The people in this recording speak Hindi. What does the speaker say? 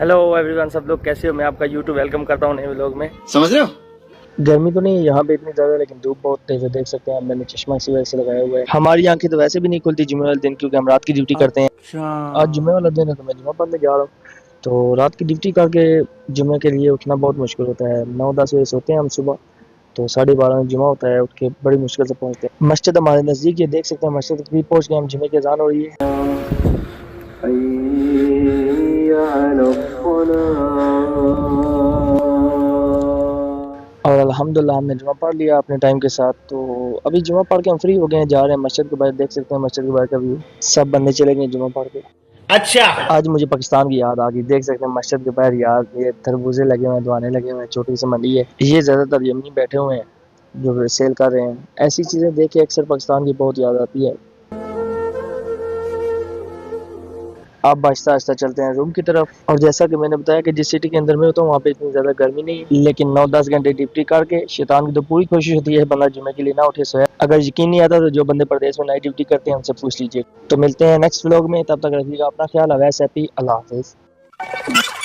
हेलो एवरीवन, सब लोग कैसे हो। मैं आपका यूट्यूब वेलकम करता हूँ नए व्लॉग में। समझ रहे हो। गर्मी तो नहीं है यहाँ पे इतनी ज्यादा, लेकिन धूप बहुत तेज है। देख सकते हैं आप, मैंने चश्मा इसी वजह से लगाया हुआ है। हमारी आंखें तो वैसे भी नहीं खुलती जुम्मे वाले दिन, क्योंकि हम रात की ड्यूटी करते हैं। आज जुम्मे वाला दिन है तो मैं जुम्मा पढ़ने जा रहा हूँ। तो रात की ड्यूटी करके जुम्मे के लिए उठना बहुत मुश्किल होता है। 9-10 बजे सोते हैं हम सुबह, तो 12:30 में जुम्मा होता है। उठ के बड़ी मुश्किल से पहुँचते हैं। मस्जिद हमारे नज़दीक है, देख सकते हैं मस्जिद के करीब पहुँच गए हम। जुम्मे की अज़ान हो रही है। और अल्हम्दुलिल्लाह हमने जुमा पढ़ लिया अपने टाइम के साथ। तो अभी जुमा पढ़ के हम फ्री हो गए हैं, जा रहे हैं मस्जिद के बाहर। देख सकते हैं मस्जिद के बाहर का व्यू, सब बंदे चले गए जुमा पढ़ के। अच्छा। आज मुझे पाकिस्तान की याद आ गई। देख सकते हैं मस्जिद के बाहर यार ये तरबूजे लगे हुए हैं, दुआने लगे हुए हैं, छोटी सी मंडी है। ये ज्यादातर यमनी बैठे हुए हैं जो सेल कर रहे हैं। ऐसी चीजें देख के अक्सर पाकिस्तान की बहुत याद आती है। अब आहिस्ता आहिस्ता चलते हैं रूम की तरफ। और जैसा कि मैंने बताया कि जिस सिटी के अंदर में होता हूँ वहाँ पे इतनी ज़्यादा गर्मी नहीं है, लेकिन 9-10 घंटे ड्यूटी करके शैतान की तो पूरी कोशिश होती है बंदा जुम्मे के लिए ना उठे सोया। अगर यकीन नहीं आता तो जो बंदे प्रदेश में नाइट ड्यूटी करते हैं उनसे पूछ लीजिए। तो मिलते हैं नेक्स्ट व्लॉग में, तब तक रखिएगा अपना ख्याल। अवैस हैप्पी, अल्लाह हाफिज़।